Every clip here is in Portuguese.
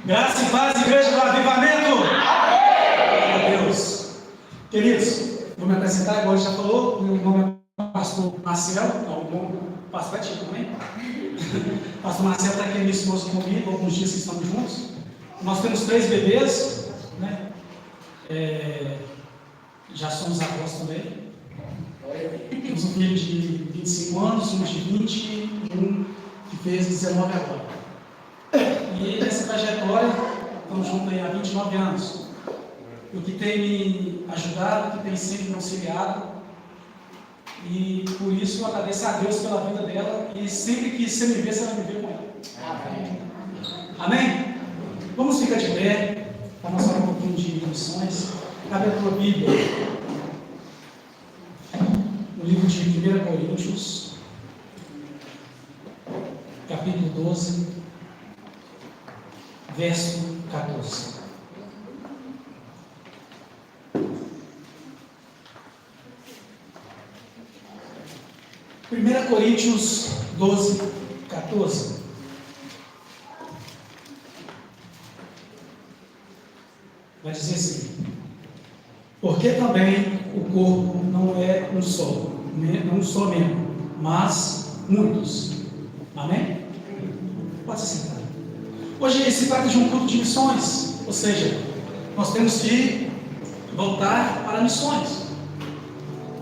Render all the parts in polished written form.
Graça e paz, igreja do avivamento. Amém. Meu Deus. Queridos, vou me apresentar, igual já falou, meu nome é pastor Marcel, pastor é Tico também. Pastor Marcel está aqui, minha esposa comigo, alguns dias que estamos juntos. Nós temos 3 bebês, né? Já somos avós também. Temos um filho de 25 anos, um de 20 e um que fez 19 agora. E nessa trajetória, estamos juntos aí há 29 anos. O que tem me ajudado, o que tem sempre me auxiliado. E por isso eu agradeço a Deus pela vida dela. E sempre que você me ver, você vai me ver com ela. Amém? Amém? Vamos ficar de pé para nós falar um pouquinho de missões. Abre a tua Bíblia. No livro de 1 Coríntios, capítulo 12, verso 14. Primeira Coríntios 12, 14. Vai dizer assim: porque também o corpo não é um só membro, mas muitos. Amém? Pode se sentar. Hoje se trata de um culto de missões, ou seja, nós temos que voltar para missões.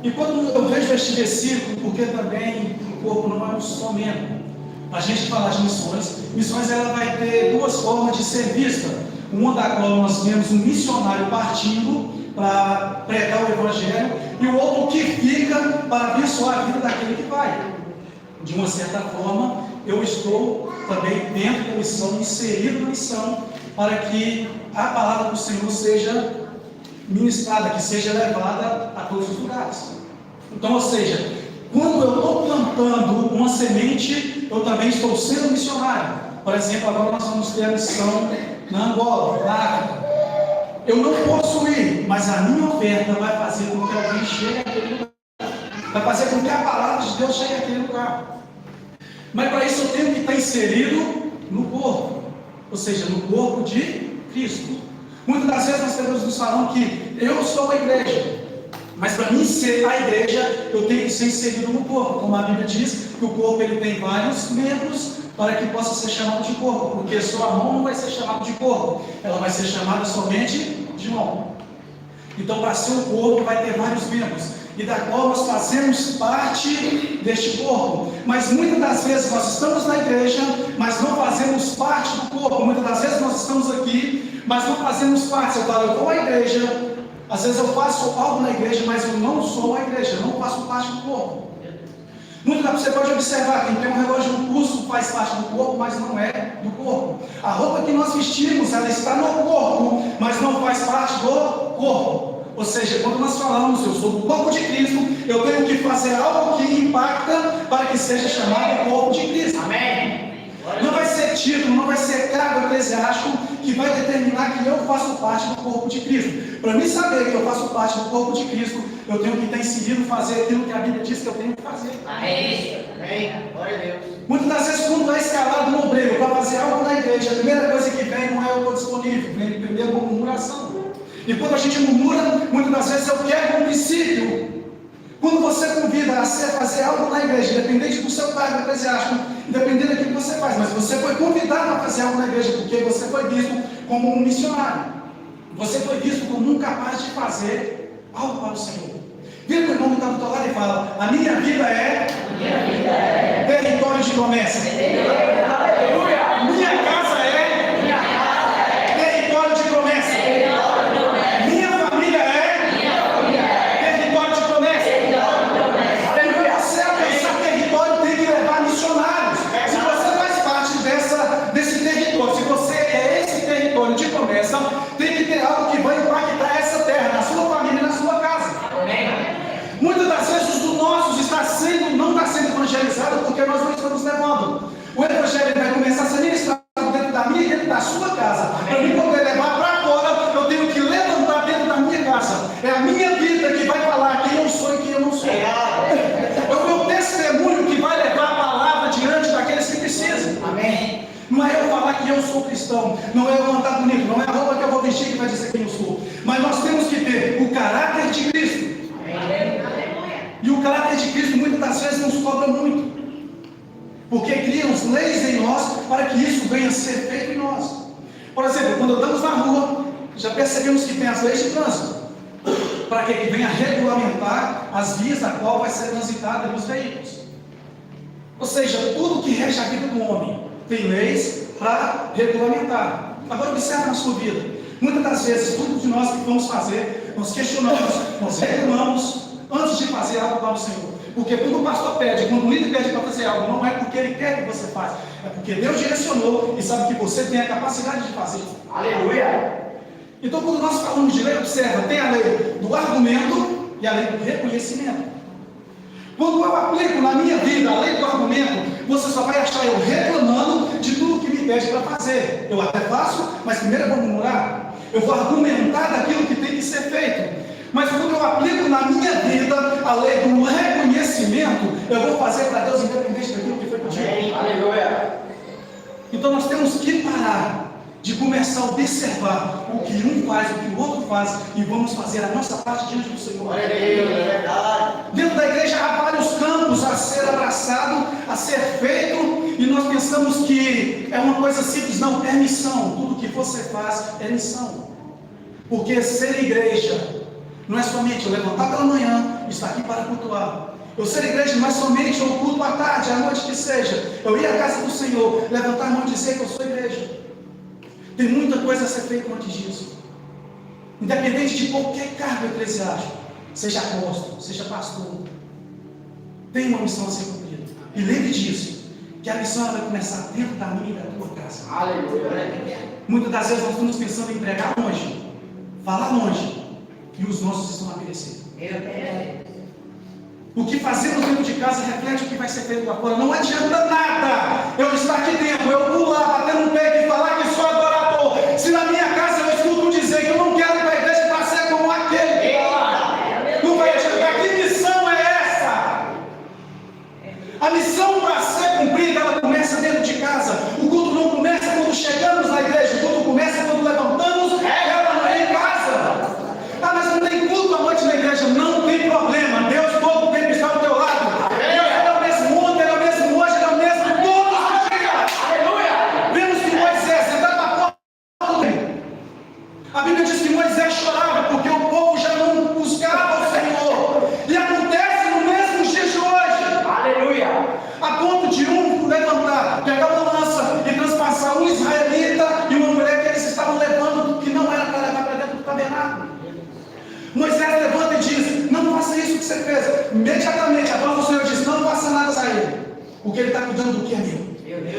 E quando eu vejo este versículo, porque também o corpo não é um só membro, a gente falar de missões ela vai ter 2 formas de ser vista. Uma da qual nós vemos um missionário partindo para pregar o Evangelho, e o outro que fica para abençoar a vida daquele que vai. De uma certa forma, eu estou também dentro da missão, inserido na missão, para que a palavra do Senhor seja ministrada, que seja levada a todos os lugares. Então, ou seja, quando eu estou plantando uma semente, eu também estou sendo missionário. Por exemplo, agora nós vamos ter a missão na Angola, na África. Eu não posso ir, mas a minha oferta vai fazer com que alguém chegue àquele lugar. Vai fazer com que a palavra de Deus chegue àquele lugar. Mas para isso eu tenho que estar inserido no corpo, ou seja, no corpo de Cristo. Muitas das vezes nós temos nos falando que eu sou a igreja, mas para mim ser a igreja, eu tenho que ser inserido no corpo. Como a Bíblia diz, que o corpo ele tem vários membros para que possa ser chamado de corpo, porque só a mão não vai ser chamada de corpo, ela vai ser chamada somente de mão. Então, para ser um corpo, vai ter vários membros, e da qual nós fazemos parte deste corpo. Mas muitas das vezes nós estamos na igreja, mas não fazemos parte do corpo. Muitas das vezes nós estamos aqui, mas não fazemos parte. Eu falo, eu vou à igreja, às vezes eu faço algo na igreja, mas eu não sou a igreja, eu não faço parte do corpo. Você pode observar, quem tem um relógio no pulso faz parte do corpo, mas não é do corpo. A roupa que nós vestimos, ela está no corpo, mas não faz parte do corpo. Ou seja, quando nós falamos, eu sou do corpo de Cristo, eu tenho que fazer algo que impacta para que seja chamado corpo de Cristo. Amém? Não vai ser título, não vai ser cargo eclesiástico que vai determinar que eu faço parte do corpo de Cristo. Para mim saber que eu faço parte do corpo de Cristo, eu tenho que estar inserido fazer aquilo que a Bíblia diz que eu tenho que fazer. Amém. Glória a Deus. Muitas das vezes, quando é escalado um obreiro para fazer algo na igreja, a primeira coisa que vem não é eu estou disponível, vem primeiro uma murmuração. E quando a gente murmura, muitas das vezes eu quero um princípio. Quando você convida a fazer algo na igreja, independente do seu cargo eclesiástico, independente daquilo que você faz, mas você foi convidado a fazer algo na igreja porque você foi visto como um missionário. Você foi visto como um capaz de fazer algo para o Senhor. Vira para o irmão que está do teu lado e fala: a minha vida é território de promessa. Aleluia! Minha casa é território de promessa. Minha família é território de promessa. Para você alcançar território, tem que levar missionários. Se você faz parte desse território, se você é esse território de promessa, tem que ter algo que vai impactar essa terra, na sua família e na sua casa. Muitas das vezes os nossos não está sendo evangelizado porque nós não estamos levando. O evangelho vai começar a ser ministrado dentro da minha e dentro da sua casa. Para mim poder levar para fora, eu tenho que levantar dentro da minha casa. É a minha vida que vai falar quem eu sou e quem eu não sou. É o meu testemunho que vai levar a palavra diante daqueles que precisam. Amém. Não é eu falar que eu sou cristão. cristão, não é eu andar bonito, não é a roupa que eu vou vestir que vai dizer quem eu sou, mas nós temos que ter o caráter de Cristo. E o caráter de Cristo muitas das vezes nos cobra muito, porque criam leis em nós para que isso venha a ser feito em nós. Por exemplo, quando andamos na rua, já percebemos que tem as leis de trânsito, para que venha a regulamentar as vias da qual vai ser transitada os veículos. Ou seja, tudo que rege a vida do homem tem leis para regulamentar. Agora observe na sua vida. Muitas das vezes, tudo que nós vamos fazer, nós questionamos, nós reclamamos antes de fazer algo para o Senhor. Porque quando o pastor pede, quando o líder pede para fazer algo, não é porque ele quer que você faça, é porque Deus direcionou e sabe que você tem a capacidade de fazer. Aleluia! Então, quando nós falamos de lei, observa, tem a lei do argumento e a lei do reconhecimento. Quando eu aplico na minha vida a lei do argumento, você só vai achar eu reclamando de tudo que me pede para fazer. Eu até faço, mas primeiro eu vou murmurar. Eu vou argumentar daquilo que tem que ser feito. Mas quando eu aplico na minha vida a lei do reconhecimento, eu vou fazer para Deus independente daquilo que foi pedido. Aleluia! Então nós temos que parar de começar a observar o que um faz, o que o outro faz, e vamos fazer a nossa parte diante do Senhor. Dentro da igreja há vários campos a ser abraçado, a ser feito, e nós pensamos que é uma coisa simples. Não, é missão. Tudo que você faz é missão. Porque ser igreja não é somente eu levantar pela manhã e estar aqui para cultuar. Eu ser igreja não é somente eu culto à tarde, à noite que seja. Eu ir à casa do Senhor, levantar a mão e dizer que eu sou igreja. Tem muita coisa a ser feita antes disso. Independente de qualquer cargo eclesiástico, seja apóstolo, seja pastor, tem uma missão a ser cumprida. E lembre disso, que a missão vai começar dentro da minha e da tua casa. Aleluia. Muitas das vezes nós estamos pensando em pregar longe, falar longe, e os nossos estão a perecer. O que fazemos dentro de casa reflete o que vai ser feito lá fora. Não adianta nada eu estar aqui dentro, eu pular, bater no peito e falar que sou adorador, se na minha casa eu escuto dizer que eu não quero ir para a igreja para ser como aquele que está lá. Não vai adiantar. Que missão é essa? A missão para ser cumprida, ela começa dentro de casa. O culto não começa quando chegamos na igreja, o culto começa quando levantamos ela não é em casa. Ah, mas não tem culto à noite na igreja. Não tem problema, Deus todo o tempo está ao teu lado. Deus é o mesmo ontem, é o mesmo hoje, é o mesmo todos os dias. Aleluia! Vemos que Moisés entrava na porta dele. A Bíblia diz que Moisés chorava porque o povo já não buscava o Senhor. E acontece no mesmo dia de hoje. Aleluia! A ponto de um levantar, pegar uma lança e transpassar um israelita e uma mulher que eles estavam levando, que não era para levar para dentro do tabernáculo. Moisés levanta e diz: não faça isso que você fez. Imediatamente a palavra do Senhor diz: não faça nada a ele, porque ele está cuidando do que é meu.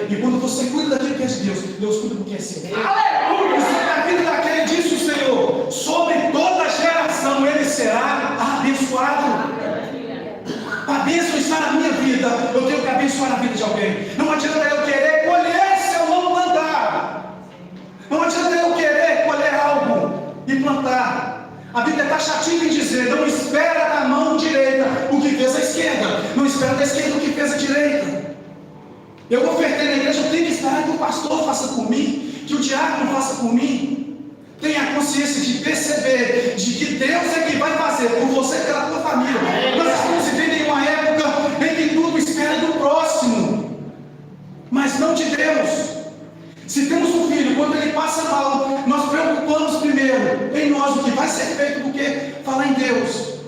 E quando você cuida daquilo que é de Deus, Deus cuida do que é seu. Aleluia! E sobre a vida daquele, disse o Senhor, sobre toda geração ele será abençoado. A bênção está na minha vida, eu tenho que abençoar a vida de alguém. Não adianta eu querer colher se eu não plantar. Não adianta eu querer colher algo e plantar. A Bíblia está chatinha em dizer: não espera da mão direita o que fez a esquerda, não espera da esquerda o que fez a direita. Eu ofertei na igreja, eu tenho que esperar que o pastor faça por mim, que o diácono faça por mim. Tenha a consciência de perceber de que Deus é quem vai fazer por você e pela tua família. Nós estamos vivendo em uma época em que tudo espera do próximo, mas não de Deus. Se temos um filho, quando ele passa mal, nós preocupamos primeiro em nós o que vai ser feito do que falar em Deus.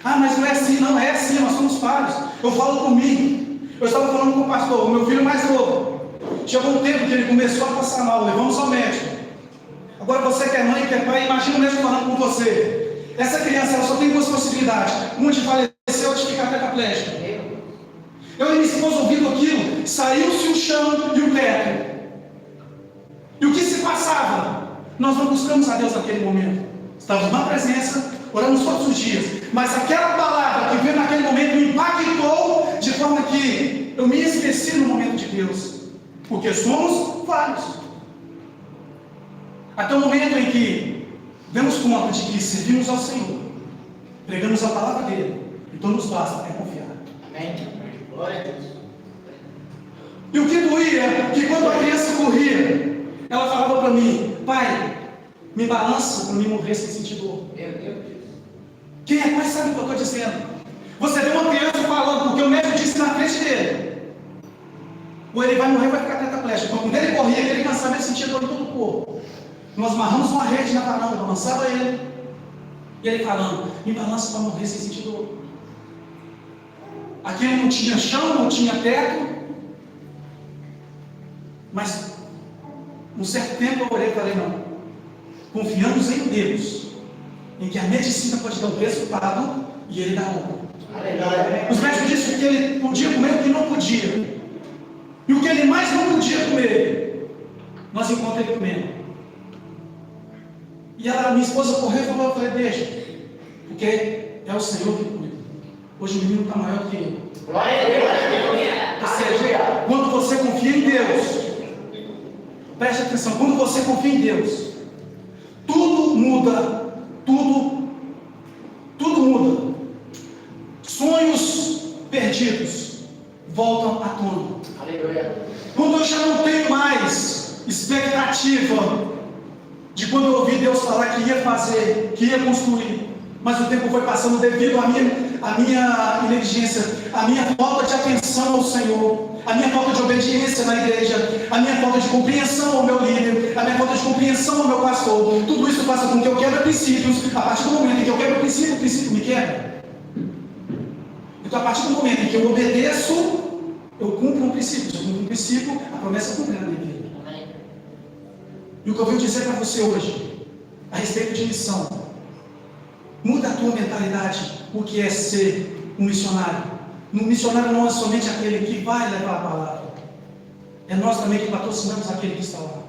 Ah, mas não é assim, não é assim, nós somos pais. Eu falo por mim. Eu estava falando com o pastor, o meu filho mais novo. Chegou um tempo que ele começou a passar mal, levamos ao médico. Agora você que é mãe, que é pai, imagina o médico falando com você. Essa criança ela só tem duas possibilidades: uma de falecer ou de ficar tetraplégica. Eu e minha esposa ouvindo aquilo, saiu-se o chão e o teto. E o que se passava? Nós não buscamos a Deus naquele momento. Estávamos na presença, oramos todos os dias. Mas aquela palavra que veio naquele momento me impactou de forma que eu me esqueci no momento de Deus. Porque somos vários. Até o momento em que demos conta de que servimos ao Senhor, pregamos a palavra dele, então nos basta é confiar. Amém. Glória a Deus. E o que doía é que quando a criança corria, ela falava para mim: pai, me balança para mim morrer sem sentir dor. Quem é pai sabe o que eu estou dizendo. Você vê uma criança falando porque o médico disse na frente dele: ou ele vai morrer ou vai ficar tetraplégico. Então quando ele corria, ele cansava, ele sentia dor em todo o corpo. Nós amarramos uma rede na varanda, balançava ele. E ele falando: me balança para morrer sem sentir dor. Aqui não tinha chão, não tinha teto. Mas, um certo tempo eu orei e falei: não, confiamos em Deus, em que a medicina pode dar um resultado e Ele dá outro. Os médicos disseram que ele podia comer o que não podia, e o que ele mais não podia comer, nós encontramos ele comendo. E minha esposa correu e falou: eu falei, deixa, porque é o Senhor que cuida. Hoje o menino está maior do que eu. Ou seja, quando você confia em Deus, preste atenção, quando você confia em Deus, tudo muda, tudo muda. Sonhos perdidos voltam à tona. Quando eu já não tenho mais expectativa de quando eu ouvi Deus falar que ia fazer, que ia construir, mas o tempo foi passando devido à minha negligência, à minha falta de atenção ao Senhor, a minha falta de obediência na igreja, a minha falta de compreensão ao meu líder, a minha falta de compreensão ao meu pastor. Tudo isso faz com que eu quebre princípios. A partir do momento em que eu quebro princípio, o princípio me quebra. Então, a partir do momento em que eu obedeço, eu cumpro um princípio. Se eu cumpro um princípio, a promessa é cumprida na minha vida. E o que eu venho dizer para você hoje, a respeito de missão: muda a tua mentalidade. O que é ser um missionário? Um missionário não é somente aquele que vai levar a palavra, é nós também que patrocinamos aquele que está lá.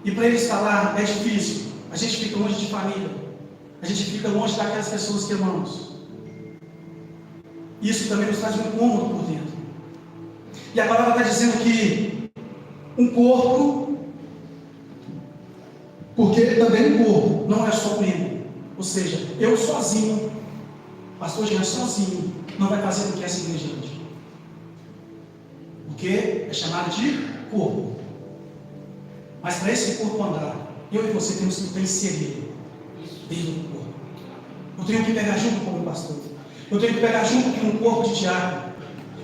E para ele estar lá é difícil. A gente fica longe de família, a gente fica longe daquelas pessoas que amamos. Isso também nos traz um incômodo por dentro. E a palavra está dizendo que um corpo, porque também um corpo não é só um membro. Ou seja, eu sozinho, pastor Jean sozinho, não vai fazer com que essa igreja ande. Porque é chamado de corpo. Mas para esse corpo andar, eu e você temos que estar inserido dentro do corpo. Eu tenho que pegar junto com o pastor. Eu tenho que pegar junto com o corpo de diácono.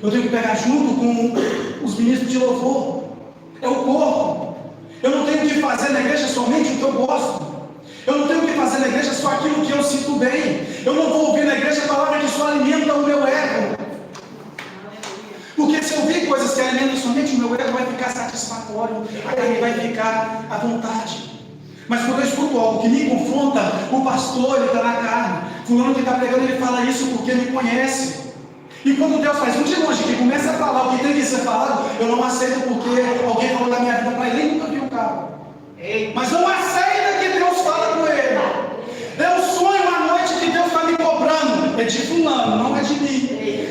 Eu tenho que pegar junto com os ministros de louvor. É o corpo. Eu não tenho que fazer na igreja somente o que eu gosto. Eu não tenho que fazer na igreja só aquilo que eu sinto bem. Eu não vou ouvir na igreja a palavra que só alimenta o meu ego. Porque se eu ouvir coisas que alimentam somente o meu ego, vai ficar satisfatório, a carne vai ficar à vontade. Mas quando eu escuto algo que me confronta, o pastor, ele está na carne. Fulano que está pregando, ele fala isso porque me conhece. E quando Deus faz um de longe que começa a falar o que tem que ser falado, eu não aceito porque alguém falou da minha vida para ele, ele nunca viu o carro. Mas não aceita que Deus fala com ele. Eu sonho à noite que Deus está me cobrando. É de fulano, não é de mim.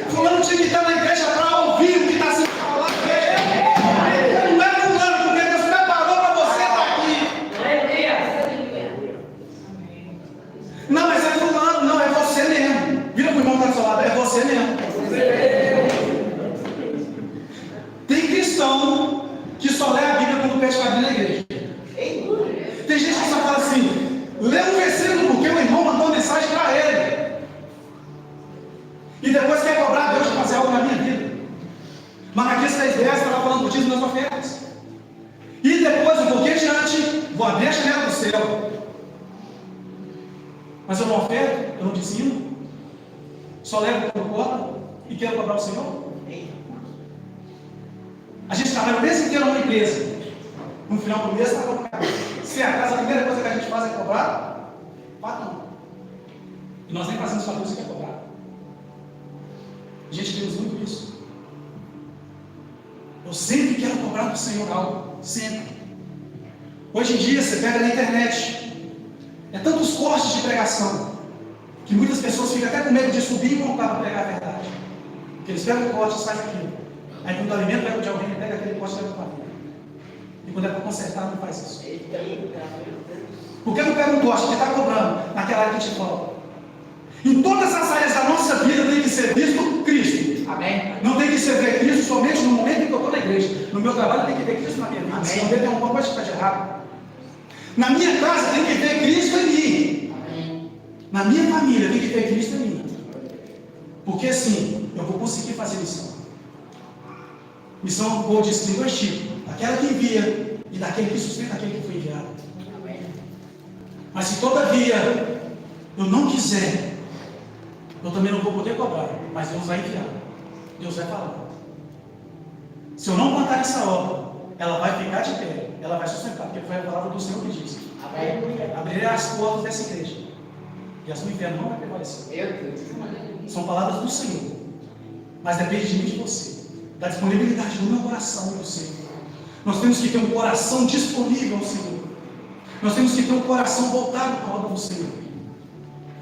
Fulano tinha que estar na igreja para ouvir o que está sendo falado. Não é fulano, porque Deus preparou para você estar aqui. Não, mas é fulano, não, é você mesmo. Vira para o irmão que está do seu lado, é você mesmo. Tem cristão que só lê a Bíblia quando pede para abrir na igreja. Tem gente que só fala assim: lê um versículo porque o irmão mandou uma mensagem para ele. E depois quer cobrar Deus de fazer algo na minha vida. Malaquias 3:10 estava falando do dízimo das ofertas. E depois eu vou adiante, vou abrir a janela do céu. Mas eu não oferto, eu não dizimo. Só levo pelo colo e quero cobrar o Senhor. A gente trabalha o mês inteiro numa empresa. No final do mês está colocado. Se a casa, a primeira coisa que a gente faz é cobrar, patrão. E nós nem fazemos para Deus que é cobrar. A gente temos muito isso. Eu sempre quero cobrar do Senhor algo. Sempre. Hoje em dia, você pega na internet. É tantos cortes de pregação que muitas pessoas ficam até com medo de subir e voltar para pregar a verdade. Porque eles pegam o corte e fazem aquilo. Aí quando o alimento pega de alguém, pega aquele corte e leva para a vida. E quando é para consertar, não faz isso. Por que não pega um corte que está cobrando naquela área que te falta? Em todas as áreas da nossa vida tem que ser visto Cristo. Amém. Não tem que ser ver Cristo somente no momento em que eu estou na igreja. No meu trabalho tem que ver Cristo na minha vida. Se não ver, tem alguma coisa que está de errado. Na minha casa tem que ver Cristo em mim. Amém. Na minha família tem que ver Cristo em mim. Porque assim, eu vou conseguir fazer missão. Missão, como eu disse, tem dois tipos. Daquela que envia e daquele que sustenta aquele que foi enviado. Amém. Mas se todavia eu não quiser, eu também não vou poder cobrar. Mas Deus vai enviar. Deus vai falar. Se eu não plantar essa obra, ela vai ficar de pé. Ela vai sustentar. Porque foi a palavra do Senhor que disse. Amém. Abrirei as portas dessa igreja. E as do inferno não vai prevalecer. Meu Deus. São palavras do Senhor. Mas depende de mim e de você. Da disponibilidade do meu coração para o Senhor. Nós temos que ter um coração disponível ao Senhor. Nós temos que ter um coração voltado para a obra do Senhor.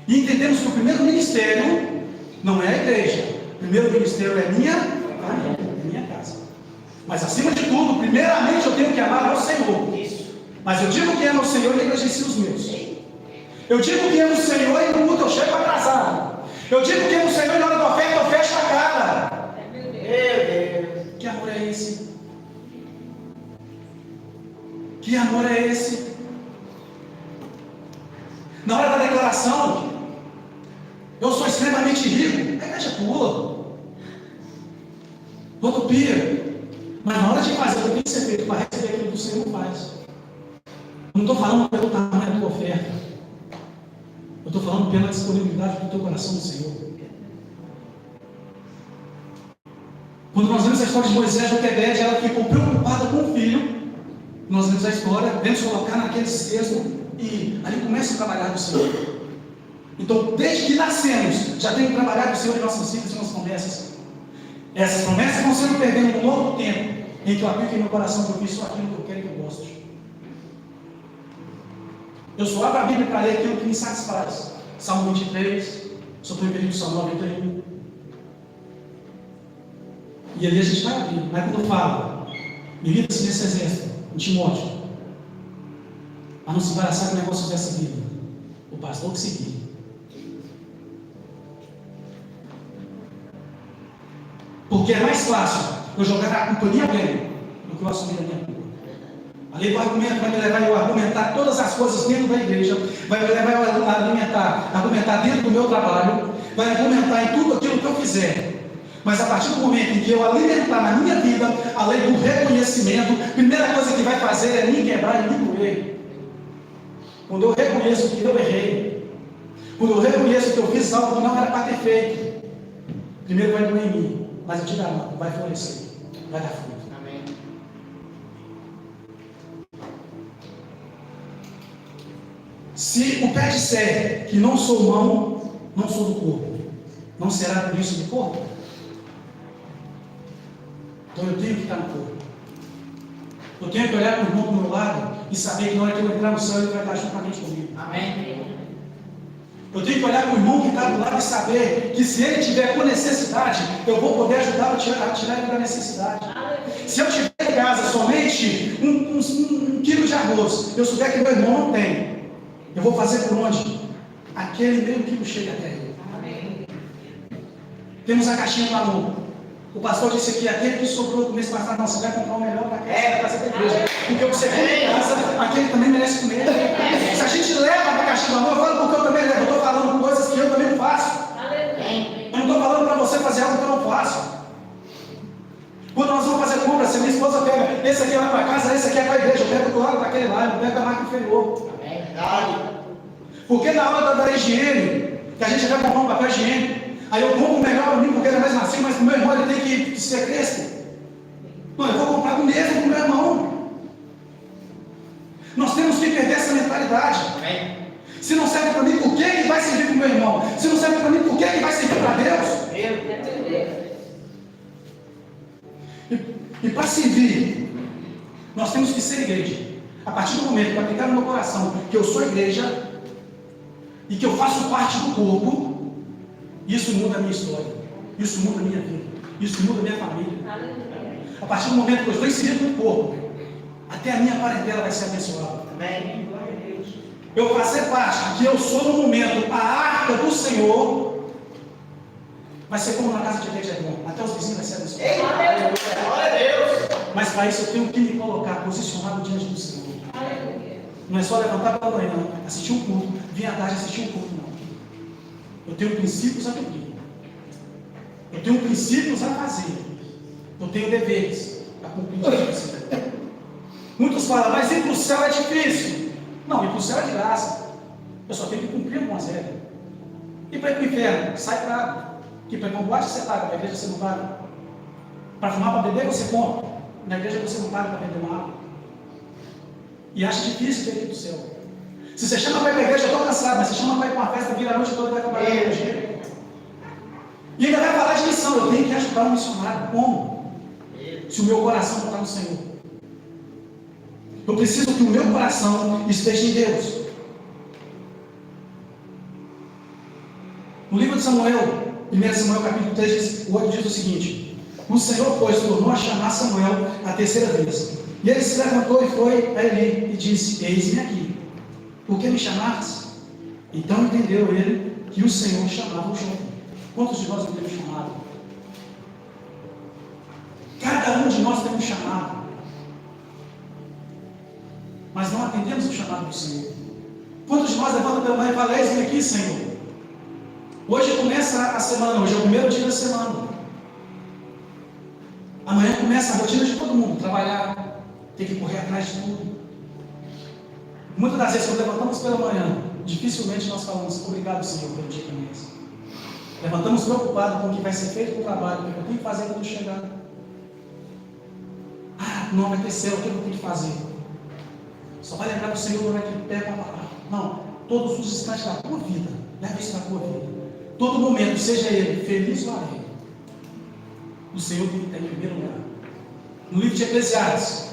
E entendemos que o primeiro ministério não é a igreja. O primeiro ministério é minha família, é minha casa. Mas acima de tudo, primeiramente eu tenho que amar ao Senhor. Isso. Mas eu digo que amo ao Senhor e negligencio os meus. Eu digo que amo o Senhor e no culto eu chego atrasado. Eu digo que amo o Senhor e na hora da oferta eu fecho a cara. Meu Deus. Que amor é esse? Que amor é esse? Na hora da declaração, eu sou extremamente rico. A igreja pula. Rodopia. Mas na hora de fazer o que tem que ser feito para receber aquilo que o Senhor faz. Eu não estou falando pelo tamanho da tua oferta. Eu estou falando pela disponibilidade do teu coração no Senhor. Quando nós vemos a história de Moisés e Joquebede, ela ficou preocupada com o filho. Nós vemos a história, vemos colocar naquele cesto e ali começa a trabalhar do Senhor. Então, desde que nascemos, já tem que trabalhar do Senhor em nossas vidas e nossas promessas. Essas promessas vão sendo perdendo um longo tempo em que eu aplico em meu coração que eu fiz só aquilo que eu quero e que eu gosto. Eu só abro a Bíblia para ler aquilo que me satisfaz. Salmo 23, só estou em Salmo 91. E ali a gente vai abrir. Mas quando fala, milita-se nesse exército, em Timóteo, a não se embaraçar com negócios dessa vida. O pastor que seguir. Porque é mais fácil eu jogar a culpa em alguém do que eu assumir a minha culpa. Ali o argumento vai me levar a eu argumentar todas as coisas dentro da igreja, vai me levar a argumentar dentro do meu trabalho, vai argumentar em tudo aquilo que eu fizer. Mas a partir do momento em que eu alimentar na minha vida a lei do reconhecimento, a primeira coisa que vai fazer é me quebrar e me doer. Quando eu reconheço que eu errei, quando eu reconheço que eu fiz algo que não era para ter feito, primeiro vai doer em mim, mas eu te garanto, vai florescer, vai dar fruto. Amém. Se o pé disser que não sou mão, não sou do corpo, não será por isso do corpo? Então eu tenho que estar no corpo. Eu tenho que olhar para o irmão do meu lado e saber que na hora que eu entrar no céu ele vai estar juntamente comigo. Amém. Eu tenho que olhar para o irmão que está do lado e saber que se ele tiver com necessidade, eu vou poder ajudá-lo a tirar ele da necessidade. Se eu tiver em casa somente um quilo de arroz, eu souber que meu irmão não tem, eu vou fazer por onde? Aquele meio quilo chega até ele. Amém. Temos a caixinha do amor. O pastor disse aqui, aquele que sobrou do mês passado, não, você vai comprar o melhor para casa da igreja. Porque o que você come em casa, aquele também merece comer. Se a gente leva para a caixinha do amor, eu falo porque eu também levo. Eu estou falando coisas que eu também não faço. Eu não estou falando para você fazer algo que eu não faço. Quando nós vamos fazer compra, se a minha esposa pega, esse aqui vai para casa, esse aqui é para a igreja, eu pego do lado daquele lá, eu não pego a marca inferior. Porque na hora da higiene, que a gente vai comprar um papel higiênico, aí eu compro o melhor para mim porque ele é mais macio, mas o meu irmão ele tem que ser crespo. Não, eu vou comprar o mesmo para o meu irmão. Nós temos que perder essa mentalidade. Amém. Se não serve para mim, por que vai servir para o meu irmão? Se não serve para mim, por que vai servir para Deus? E para servir, nós temos que ser igreja. A partir do momento que eu aplicar no meu coração que eu sou igreja e que eu faço parte do corpo, isso muda a minha história, isso muda a minha vida, isso muda a minha família. A partir do momento que eu estou inserido no corpo, até a minha parentela vai ser abençoada. Amém. Eu fazer parte, que eu sou no momento a arca do Senhor, Vai ser como na casa de Deus é bom. Até os vizinhos vai ser abençoados. Aleluia. Glória a Deus. Mas para isso eu tenho que me colocar posicionado diante do Senhor. Não é só levantar pela manhã, assistir um culto, vir à tarde assistir um culto, não. Eu tenho princípios a cumprir. Eu tenho princípios a fazer. Eu tenho deveres a cumprir diante do Senhor. Muitos falam, mas ir para o céu é difícil. Não, ir para o céu é de graça. Eu só tenho que cumprir algumas regras. E para ir para o inferno, sai pago. Que para ir para um boate você paga, para a igreja você não paga. Para fumar, para beber você compra. Na igreja você não paga para beber uma água. E acha difícil ter ir para o céu. Se você chama para ir para a igreja, eu estou cansado, mas se chama para ir para uma festa, vira a noite toda e vai trabalhar na igreja. E ainda vai falar de missão. Eu tenho que ajudar um missionário. Como? Se o meu coração não está no Senhor. Eu preciso que o meu coração esteja em Deus. No livro de Samuel, 1 Samuel capítulo 3, 8 diz o seguinte: o Senhor, pois, tornou a chamar Samuel a terceira vez. E ele se levantou e foi a Eli e disse: eis-me aqui. Por que me chamaste? Então entendeu ele que o Senhor chamava o jovem. Quantos de nós não temos chamado? Cada um de nós tem um chamado. Mas não atendemos o chamado do Senhor. Quantos de nós levantam pela manhã e falam: eis-me aqui, Senhor. Hoje começa a semana, hoje é o primeiro dia da semana. Amanhã começa a rotina de todo mundo, trabalhar, ter que correr atrás de tudo. Muitas das vezes, quando levantamos pela manhã, dificilmente nós falamos: obrigado, Senhor, pelo dia que começa. Levantamos preocupados com o que vai ser feito com o trabalho, o que eu tenho que fazer quando eu chegar. Ah, não vai ter céu, o que eu tenho que fazer? Só vai lembrar do Senhor quando é que pega uma palavra. Não, todos os instantes da tua vida, leva isso na tua vida. Todo momento, seja ele feliz ou alegre, o Senhor tem que estar em primeiro lugar. No livro de Eclesiastes,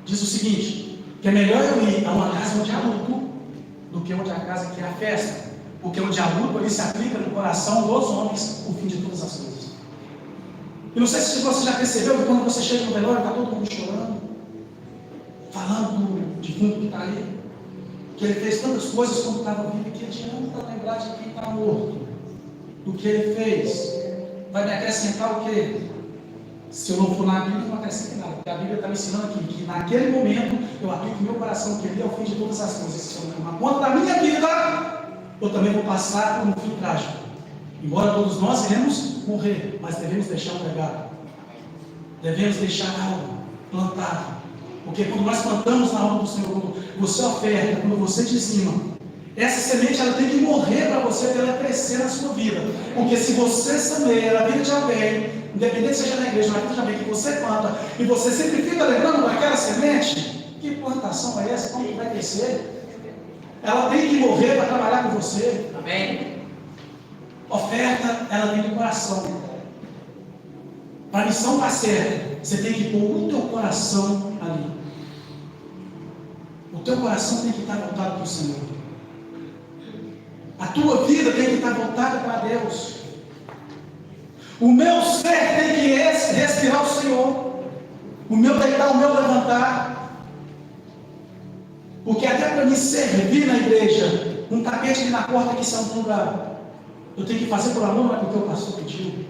diz o seguinte: que é melhor eu ir a uma casa onde há luto do que onde há casa que há festa, porque onde há luto ali se aplica no coração dos homens o fim de todas as coisas. E não sei se você já percebeu que quando você chega no velório, está todo mundo chorando, falando do defunto que está ali, que ele fez tantas coisas quando estava vivo, que adianta lembrar de quem está morto, do que ele fez. Vai me acrescentar o quê? Se eu não for na Bíblia, não acrescenta nada, porque a Bíblia está me ensinando aqui que naquele momento eu aplico o meu coração, que ele é o fim de todas as coisas. Se eu não tomar conta da minha vida, eu também vou passar por um fim trágico. Embora todos nós iremos morrer, mas devemos deixar um legado, devemos deixar algo plantado, porque quando nós plantamos na obra do Senhor, quando você oferta, quando você dizima, essa semente ela tem que morrer para você, para ela crescer na sua vida. Porque se você semeia na vida de alguém, independente seja na igreja, na vida de alguém que você planta, e você sempre fica lembrando daquela semente, que plantação é essa? Como que vai crescer? Ela tem que morrer para trabalhar com você. Amém. Oferta, ela vem do coração. Para a missão estar certa, você tem que pôr o teu coração ali. O teu coração tem que estar voltado para o Senhor. A tua vida tem que estar voltada para Deus. O meu ser tem que respirar o Senhor. O meu deitar, o meu levantar. Porque até para me servir na igreja, um tapete ali na porta que são um lugar, eu tenho que fazer por amor, não é porque o pastor pediu.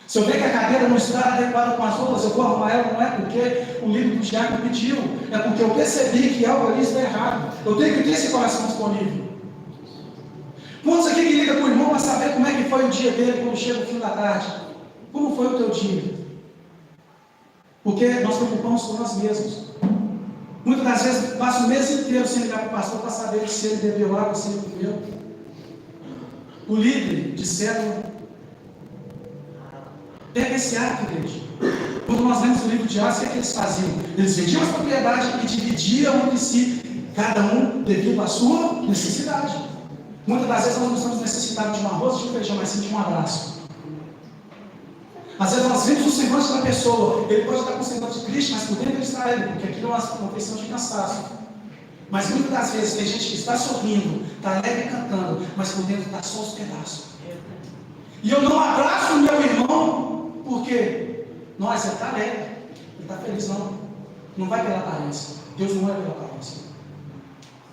Se eu ver que a cadeira não está adequada com as outras, eu vou arrumar ela, não é porque o líder do diácono pediu, é porque eu percebi que algo ali está errado. Eu tenho que ter esse coração disponível. Quantos aqui que liga para o irmão para saber como é que foi o dia dele quando chega o fim da tarde? Como foi o teu dia? Porque nós preocupamos com nós mesmos. Muitas das vezes passa o mês inteiro sem ligar para o pastor para saber se ele bebeu água, se ele comeu. O líder de célula pega esse hábito, igreja. Quando nós lemos o livro de Atos, o que é que eles faziam? Eles vendiam as propriedades e dividiam entre si, cada um devido à sua necessidade. Muitas das vezes nós não estamos necessitados de um arroz, de um feijão, mas sim de um abraço. Às vezes nós vemos o semblante da pessoa, ele pode estar com o semblante triste, mas por dentro ele está alegre, porque aquilo é uma questão de cansaço. Mas muitas das vezes tem gente que está sorrindo, está alegre cantando, mas por dentro está só os pedaços. E eu não abraço o meu irmão, porque nós, ele está alegre, ele está feliz, não. Não vai pela aparência. Deus não é pela aparência.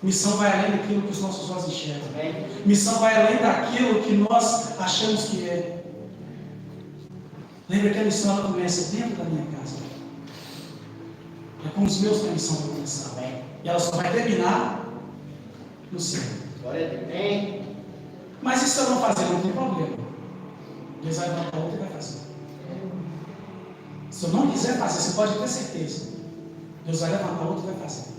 Missão vai além daquilo que os nossos olhos enxergam. Missão vai além daquilo que nós achamos que é. Lembra que a missão ela começa dentro da minha casa. É com os meus que a missão vai começar. E ela só vai terminar no céu. Glória a Deus. Mas e se eu não fazer, não tem problema. Deus vai levantar outra e vai fazer. Se eu não quiser fazer, você pode ter certeza. Deus vai levantar outra e vai fazer.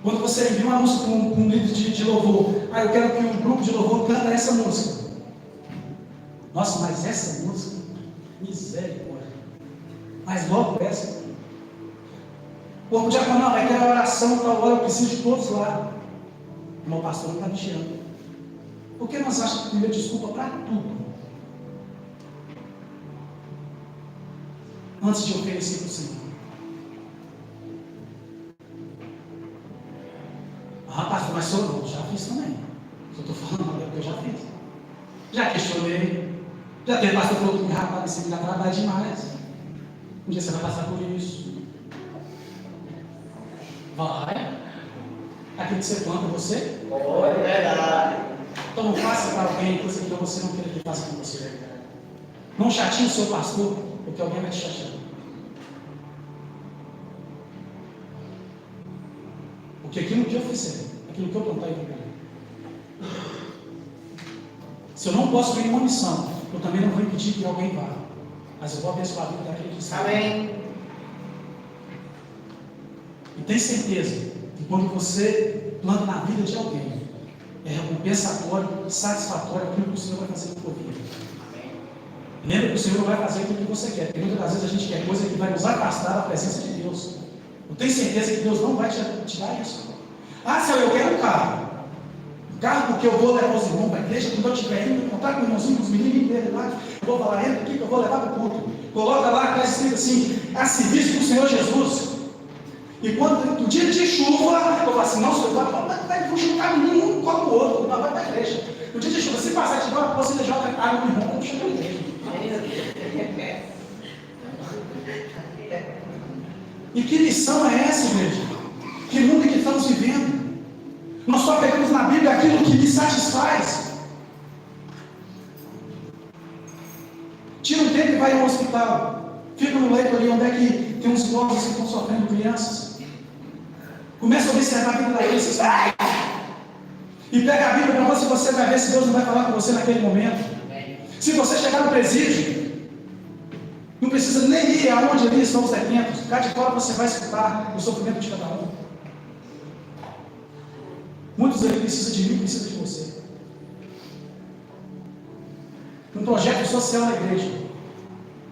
Quando você envia uma música com um líder de louvor, eu quero que o grupo de louvor canta essa música. Nossa, mas essa música, misericórdia. Mas logo essa. O corpo diaconal vai ter a oração, tal hora eu preciso de todos lá. O meu pastor não está me tirando. Por que nós achamos que tem desculpa para tudo? Antes de oferecer para o Senhor. Pastor, mas sou eu já fiz também. Se eu estou falando, é porque eu já fiz. Já questionei. Já teve pastor que falou que rapaz, você me dá trabalho demais. Um dia você vai passar por isso. Vai. Aquilo que você planta, você? É verdade. Então não faça para alguém coisa que você não queira que faça com você. Não chateie o seu pastor, porque alguém vai te chatear. Porque aquilo que eu fizer, aquilo que eu plantar, eu vou ganhar. Se eu não posso ir em uma missão, eu também não vou impedir que alguém vá. Mas eu vou abençoar a vida daquele que está. Amém. E tem certeza que quando você planta na vida de alguém, é recompensatório, satisfatório aquilo que o Senhor vai fazer na tua vida. Lembra que o Senhor não vai fazer aquilo que você quer, porque muitas das vezes a gente quer coisa que vai nos afastar da presença de Deus. Eu tenho certeza que Deus não vai te dar isso. Senhor, eu quero um carro. Um carro porque eu vou levar os irmãos para a igreja, quando eu estiver indo encontrar com os irmãozinhos, os meninos inteiros lá, eu vou falar, entra aqui que eu vou levar para o culto. Coloca lá, está escrito assim, a serviço do Senhor Jesus. E quando no dia de chuva, eu falo assim, não, Senhor, vai fugir um caminho, um copo o outro, vai para a igreja. No dia de chuva, se passar de boa, você joga água no irmão, quando chega na igreja. E que lição é essa, igreja? Que mundo que estamos vivendo? Nós só pegamos na Bíblia aquilo que me satisfaz. Tira um tempo e vai ao hospital. Fica no leito ali onde é que tem uns idosos que estão sofrendo, crianças. Começa a observar a vida daqueles. E pega a Bíblia para você vai ver se Deus não vai falar com você naquele momento. Se você chegar no presídio, não precisa nem ir aonde ali estão os detentos. Cá de fora você vai escutar o sofrimento de cada um. Muitos ali precisam de mim, precisam de você. Um projeto social na igreja,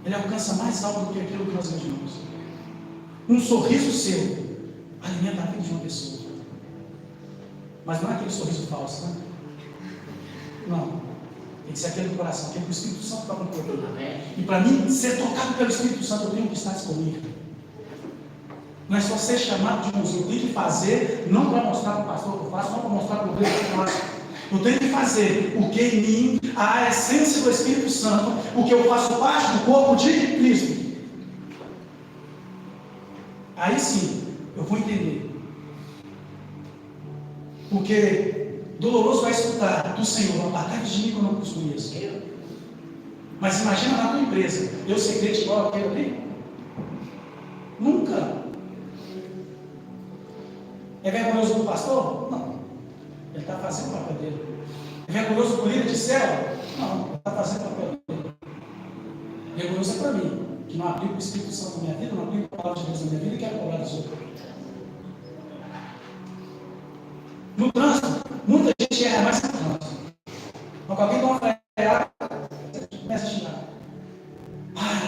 ele alcança mais alto do que aquilo que nós imaginamos. Um sorriso seu alimenta a vida de uma pessoa. Mas não é aquele sorriso falso, né? Não. Tem que ser aquele do coração, aquele que o Espírito Santo toca no corpo. E para mim, ser tocado pelo Espírito Santo, eu tenho que estar disponível. Não é só ser chamado de músico, eu tenho que fazer, não para mostrar para o pastor que eu faço, não para mostrar para o igreja que eu faço. Eu tenho que fazer o que em mim, a essência do Espírito Santo, o que eu faço parte do corpo de Cristo. Aí sim, eu vou entender. Porque doloroso vai escutar do Senhor, apartai de mim que eu não vos conheço. Mas imagina na tua empresa, eu ser crente igual aquele ali? Nunca. É vergonhoso do pastor? Não. Ele está fazendo o papel dele. É vergonhoso do líder de célula? Não. Ele está fazendo o papel dele. Vergonhoso é para mim, que não aplico o Espírito Santo na minha vida, não aplico a palavra de Deus na minha vida e quero cobrar dos outros. No trânsito, muita gente erra mais que no trânsito. Quando alguém dá uma freada, você começa a xingar.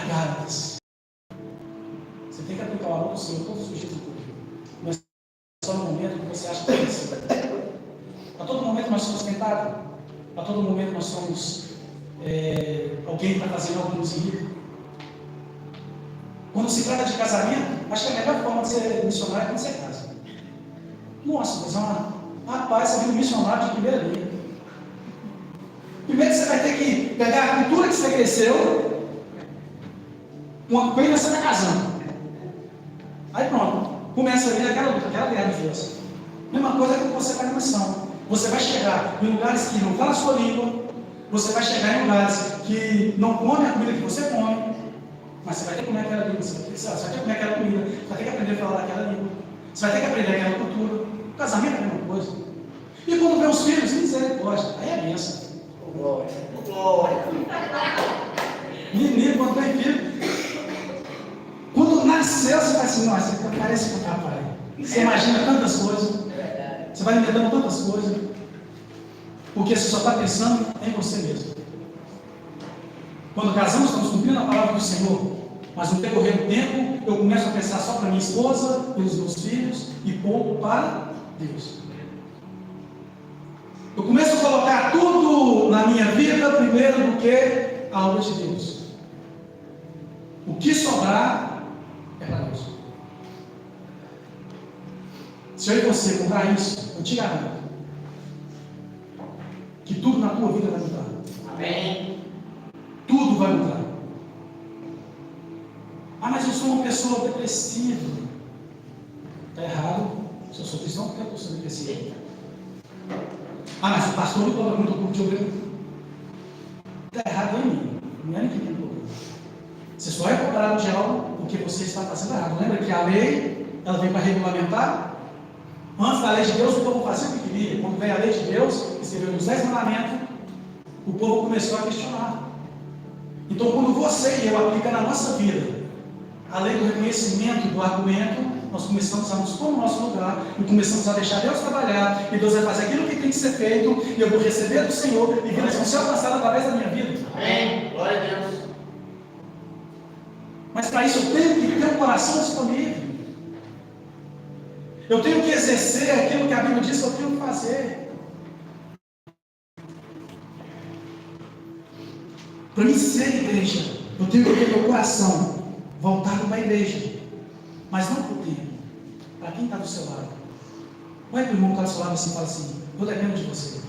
Garotas. Você tem que aplicar o amor do Senhor todos os dias do culto. Não é só no momento que você acha que é isso. A todo momento nós somos tentados. A todo momento nós somos alguém que está fazendo algo que nos irrita. Quando se trata de casamento, acho que a melhor forma de ser missionário é quando você casa. Nossa, mas rapaz, você viu um missionário de primeira linha. Primeiro você vai ter que pegar a cultura que você cresceu, uma coisa você está casando. Aí pronto, começa ali aquela luta, aquela guerra de Deus. Mesma coisa que você vai na missão. Você vai chegar em lugares que não falam a sua língua, Você vai chegar em lugares que não come a comida que você come, mas você vai ter que comer aquela língua, você vai ter que comer aquela comida, você vai ter que aprender a falar aquela língua, você vai ter que aprender aquela cultura. O casamento é a mesma coisa. E quando vem os filhos, misericórdia, aí é benção. Glória. Glória. Menino, quando tem filho, quando nasceu, você vai assim, nossa, parece com o papai. Você imagina tantas coisas, você vai inventando tantas coisas, porque você só está pensando em você mesmo. Quando casamos, estamos cumprindo a palavra do Senhor, mas no decorrer do tempo, eu começo a pensar só para minha esposa, pelos meus filhos e pouco para Deus. Eu começo a colocar tudo na minha vida primeiro do que a obra de Deus. O que sobrar é para Deus. Se eu e você comprar isso, eu te garanto que tudo na tua vida vai mudar. Amém. Tudo vai mudar. Ah, mas eu sou uma pessoa depressiva. Está errado. Se eu sou cristão, por que eu sou depressivo? Ah, mas o pastor me cobra muito por problema. Está errado em mim. Não é ninguém que tem problema. Você só é cobrado de algo porque você está fazendo errado. Lembra que a lei, ela vem para regulamentar? Antes da lei de Deus, o povo fazia o que queria. Quando veio a lei de Deus, escreveu nos 10 mandamentos, o povo começou a questionar. Então, quando você e eu aplicamos na nossa vida a lei do reconhecimento, do argumento, nós começamos a nos pôr no nosso lugar e começamos a deixar Deus trabalhar, e Deus vai fazer aquilo que tem que ser feito, e eu vou receber do Senhor, e vidas vão ser alcançadas através da minha vida. Amém. Glória a Deus. Mas para isso eu tenho que ter um coração disponível. Eu tenho que exercer aquilo que a Bíblia diz que eu tenho que fazer. Para mim ser igreja, eu tenho que ter meu coração voltado para a igreja. Mas não para o tempo. Para quem está do seu lado. Olha para o irmão que está do seu lado e fala assim: eu dependo de você.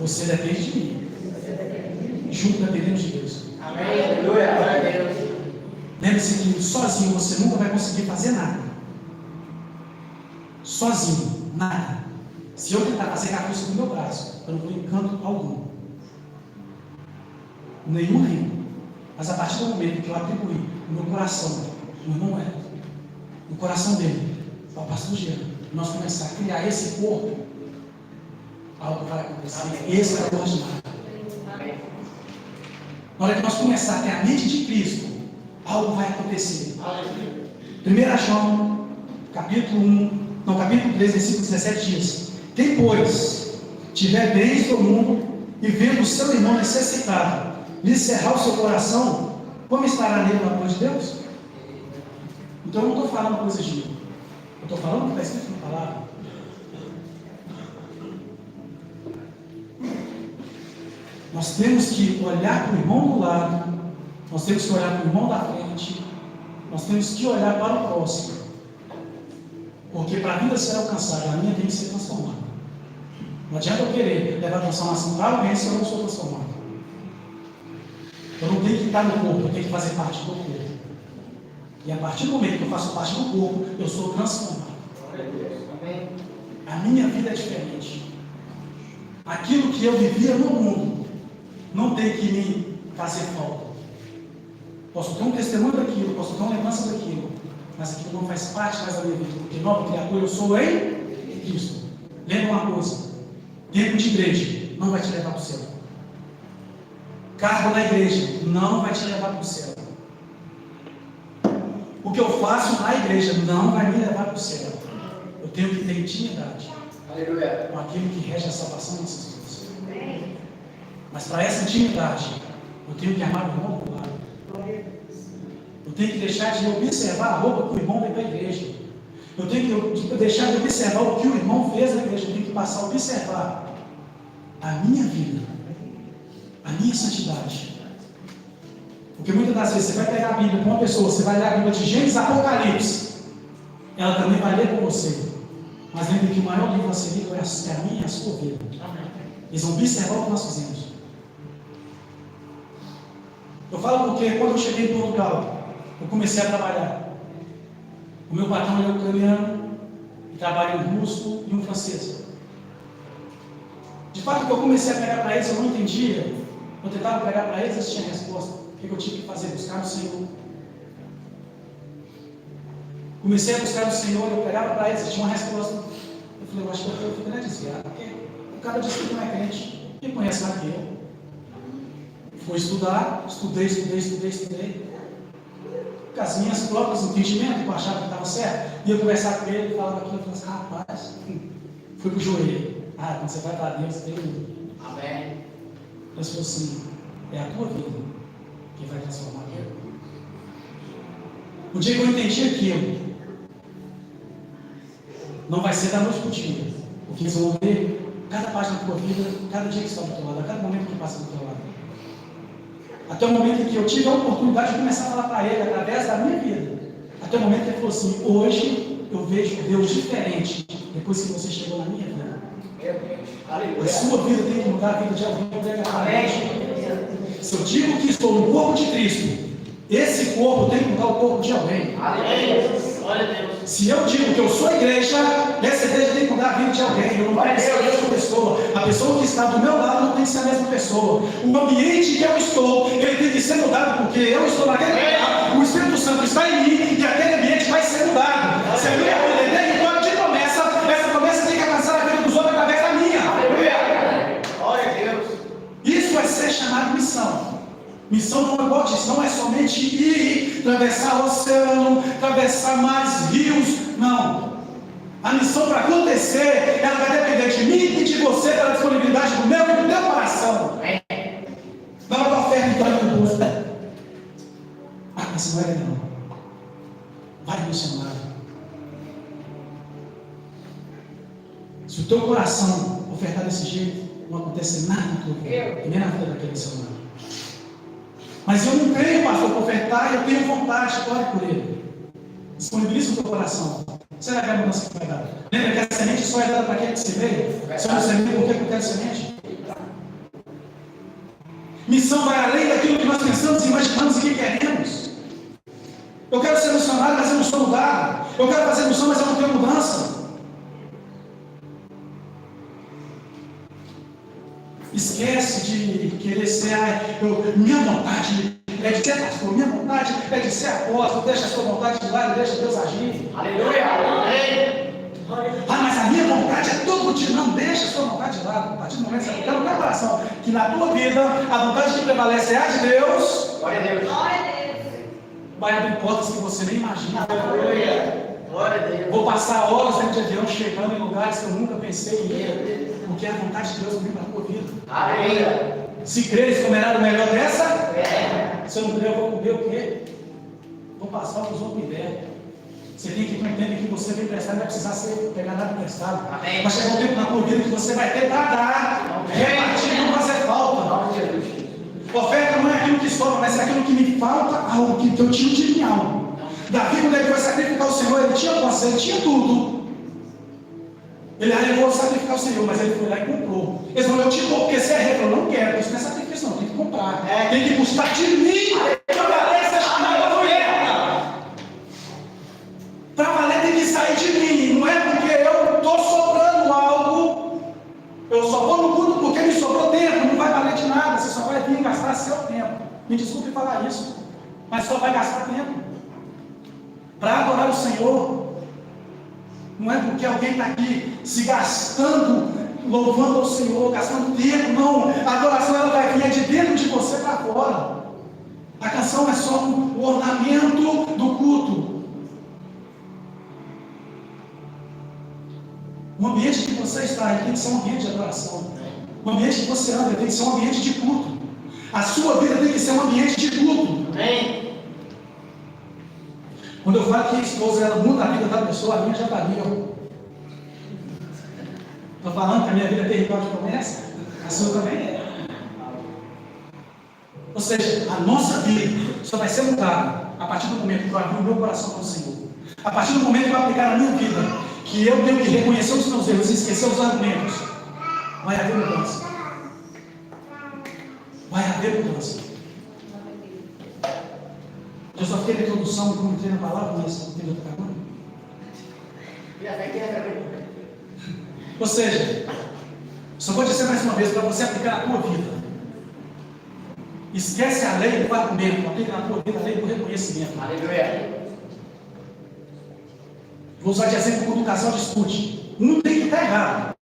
Você depende de mim. Junto dependemos de Deus. Amém. Aleluia. Glória a Deus. Lembre-se que sozinho você nunca vai conseguir fazer nada. Sozinho, nada. Se eu tentar fazer a força do meu braço, eu não vou em canto algum. Nenhum reino. Mas a partir do momento que eu atribuir o meu coração, o irmão é, o coração dele, ao pastor Jean, nós começar a criar esse corpo, algo vai acontecer extraordinário. Na hora que nós começar a ter a mente de Cristo, algo vai acontecer. 1 João, capítulo 3, versículo 17 diz: quem, pois, tiver bens do mundo e vendo o seu irmão necessitado, lhe cerrar o seu coração, como estará nele o amor de Deus? Então eu não estou falando coisas de mim. Eu estou falando o que está escrito na palavra. Nós temos que olhar para o irmão do lado, nós temos que olhar para o irmão da frente, nós temos que olhar para o próximo. Porque para a vida ser alcançada, a minha tem que ser transformada. Não adianta eu querer levar a transformação para alguém se eu não sou transformado. Eu não tenho que estar no corpo, eu tenho que fazer parte do corpo. E a partir do momento que eu faço parte do corpo, eu sou transformado. A minha vida é diferente. Aquilo que eu vivia no mundo não tem que me fazer falta. Posso ter um testemunho daquilo, posso ter uma lembrança daquilo, mas aquilo não faz parte mais da minha vida, porque nova criatura eu sou em Cristo. Lembra uma coisa: tempo de igreja não vai te levar para o céu. Cargo na igreja não vai te levar para o céu. O que eu faço na igreja não vai me levar para o céu. Eu tenho que ter intimidade com aquilo que rege a salvação dessas coisas. Mas para essa intimidade, eu tenho que amar o irmão do lado. Eu tenho que deixar de observar a roupa que o irmão vem para a igreja. Eu tenho que deixar de observar o que o irmão fez na igreja. Eu tenho que passar a observar a minha vida, a minha santidade. Porque muitas das vezes você vai pegar a Bíblia com uma pessoa, você vai ler a Bíblia de Gênesis a Apocalipse, ela também vai ler com você. Mas lembre que o maior livro a ser lido é a minha e a sua vida. Eles vão observar o que nós fizemos. Eu falo porque quando eu cheguei em Portugal, eu comecei a trabalhar. O meu patrão é ucraniano, e trabalha um russo e um francês. De fato, que eu comecei a pregar para eles, eu não entendia. Eu tentava pregar para eles, eles tinham resposta. O que eu tive que fazer? Buscar no Senhor. Comecei a buscar no Senhor, eu pregava para eles, eles tinham uma resposta. Eu falei, eu acho que eu fico desviado, porque o cara disse que não é crente, quem conhece mais que eu. Fui estudar, estudei. Com as minhas próprias entendimentos, eu achava que estava certo. E eu conversava com ele, falava aquilo, eu falava assim, rapaz, fui pro joelho. Quando você vai para Deus, tem um. Amém. Deus falou assim, é a tua vida que vai transformar a vida. O dia que eu entendi aquilo, não vai ser da noite para o dia. Porque eles vão ver cada página da tua vida, cada dia que está do teu lado, a cada momento que passa do teu lado. Até o momento em que eu tive a oportunidade de começar a falar para ele, através da minha vida. Até o momento que ele falou assim, hoje eu vejo Deus diferente, depois que você chegou na minha vida. A sua vida tem que mudar a vida de alguém. Se eu digo que estou no corpo de Cristo, esse corpo tem que mudar o corpo de alguém. Se eu digo que eu sou a igreja, essa igreja tem que mudar a vida de alguém. Eu não vou ser a mesma pessoa. A pessoa que está do meu lado não tem que ser a mesma pessoa. O ambiente que eu estou, ele tem que ser mudado, porque eu estou naquele lugar, o Espírito Santo está em mim e aquele ambiente vai ser mudado. Se a minha vida tem um plano de promessa, essa promessa tem que alcançar a vida dos outros através da minha. Glória a Deus. Isso vai ser chamado de missão. Missão não é igual disso, não é somente ir, atravessar o oceano, atravessar mares, rios, não. A missão para acontecer, ela vai depender de mim e de você, pela disponibilidade do meu e do teu coração. Não é uma oferta então no bolso. Mas não é não. Vai missionário. Se o teu coração ofertar desse jeito, não acontece nada na tua vida, nem na vida daquele missionário. Mas eu não tenho, pastor, para ofertar, eu tenho vontade, ore por ele. Disponibiliza o teu coração. Será que é a mudança que vai dar? Lembra que a semente só é dada para aquele que semeia? Se eu não semeio, por que eu quero semente? Missão vai além daquilo que nós pensamos, imaginamos e que queremos. Eu quero ser missionário, mas eu não sou mudado. Eu quero fazer missão, mas eu não tenho mudança. Esquece de querer ser, minha vontade é de ser pastor, minha vontade é de ser apóstolo, deixa a sua vontade de lado, deixa Deus agir. Aleluia. Amém. Mas a minha vontade é todo dia, não deixa a sua vontade de lado. A partir do momento que você está no teu coração, que na tua vida a vontade que prevalece é a de Deus. Glória a Deus. Vai abrir portas que você nem imagina. Aleluia. Glória a Deus. Vou passar horas dentro de avião chegando em lugares que eu nunca pensei em ir. Porque é a vontade de Deus vem para a tua vida. Aleluia. Se creres, comerá o melhor dessa. É. Se eu não crer, eu vou comer o quê? Vou passar o que os outros me deram. Você tem que entender que você vem prestar, não vai precisar pegar nada emprestado. Amém. Vai chegar um tempo na tua vida que você vai ter para dar. Repartir não vai fazer falta. Oferta não é aquilo que sobra, mas é aquilo que me falta, algo que eu tinha de minha alma. Davi, quando ele foi sacrificar o Senhor, ele tinha posse, ele tinha tudo. Ele levou a sacrificar o Senhor, mas ele foi lá e comprou. Ele falou, eu te dou, porque você é rei. Eu falei, não quero, isso não é sacrifício, não, tem que comprar. Tem que custar de mim. Para valer essa chamada mulher. Para valer tem que sair de mim. Não é porque eu estou sobrando algo. Eu só vou no culto porque me sobrou tempo. Não vai valer de nada. Você só vai vir gastar seu tempo. Me desculpe falar isso, mas só vai gastar tempo. Para adorar o Senhor. Não é porque alguém está aqui se gastando, louvando ao Senhor, gastando tempo, não. A adoração ela vai vir de dentro de você para fora. A canção é só um ornamento do culto. O ambiente que você está, ele tem que ser um ambiente de adoração. O ambiente que você anda, ele tem que ser um ambiente de culto. A sua vida tem que ser um ambiente de culto. Amém. Quando eu falo que a esposa ela muda a vida da pessoa, a minha já valia. Estou falando que a minha vida é território de promessa, a sua também é. Ou seja, a nossa vida só vai ser mudada a partir do momento que eu abrir o meu coração para o Senhor. A partir do momento que eu aplicar na minha vida, que eu tenho que reconhecer os meus erros e esquecer os argumentos, vai haver mudança. Vai haver mudança. Eu só fiquei na introdução, como entrei na palavra, mas não tem outra pergunta. Ou seja, Só vou dizer mais uma vez para você aplicar na tua vida. Esquece a lei do argumento, aplica na tua vida a lei do reconhecimento. Aleluia. Vou usar de exemplo quando o casal discute. Um tem que estar errado.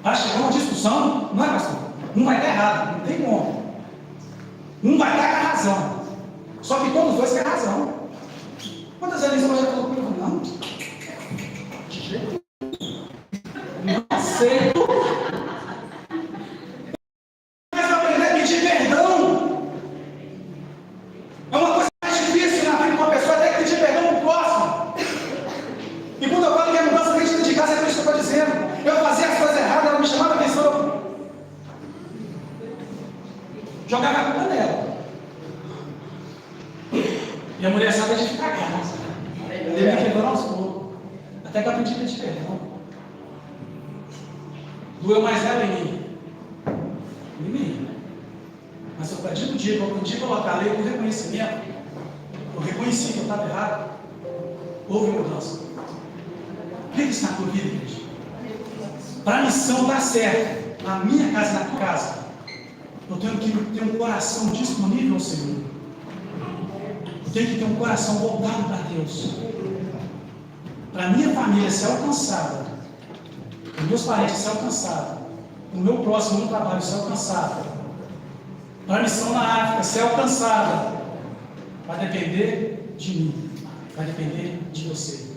Para chegar a uma discussão, não é, pastor? Um vai estar errado, não tem como. Um vai estar com a razão. Só que todos os dois têm razão. Quantas vezes você já falou comigo? Não. Não aceito. Mas eu aprender a pedir perdão. É uma coisa mais difícil na vida de uma pessoa, até que pedir perdão para o próximo. E quando eu falo que a mudança dentro de casa, é por isso que eu estou dizendo. Eu fazia as coisas erradas, ela me chamava a atenção. Jogava a culpa nela. E a mulher sabe de ficar casa. Ele me quebrou aos poucos. Até que eu aprendi a pedir perdão. Doeu mais ela em mim. Em mim. Mas a partir do dia que eu aprendi a colocar a lei com reconhecimento, eu reconheci que eu estava errado, houve mudança. O que está na tua vida, igreja? Para a missão dar certo, na minha casa e na tua casa, eu tenho que ter um coração disponível ao Senhor. Eu tenho que ter um coração voltado para Deus. Para a minha família ser alcançada, para meus parentes ser alcançados, para o meu próximo no trabalho ser alcançado, para a missão na África ser alcançada, vai depender de mim, vai depender de você.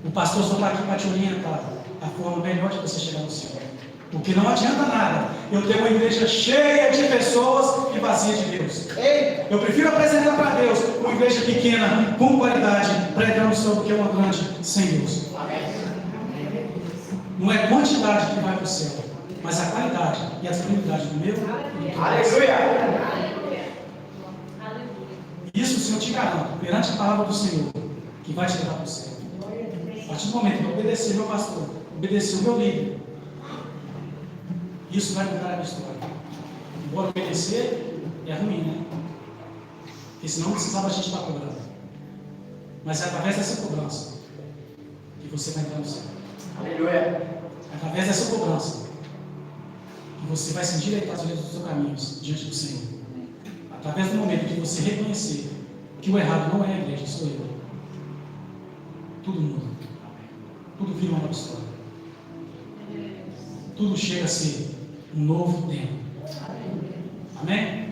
O pastor só está aqui para te orientar a forma melhor de você chegar no Senhor. Porque não adianta nada eu ter uma igreja cheia de pessoas e vazia de Deus. Eu prefiro apresentar para Deus uma igreja pequena, com qualidade, pregando o Senhor, do que uma grande sem Deus. Não é quantidade que vai para o céu, mas a qualidade e a disponibilidade do meu. Aleluia. Isso o Senhor te garante, perante a palavra do Senhor, que vai te levar para o céu. A partir do momento que eu obedecer meu pastor, obedecer o meu líder, isso vai mudar a minha história. Embora obedecer é ruim, né? Porque senão não precisava a gente estar cobrando. Mas é através dessa cobrança que você vai entrar no céu. Aleluia. É através dessa cobrança que você vai se endireitar os seus caminhos diante do Senhor. Através do momento que você reconhecer que o errado não é a igreja, sou eu. Tudo muda. Tudo vira uma nova história. Tudo chega a ser um novo tempo. Amém?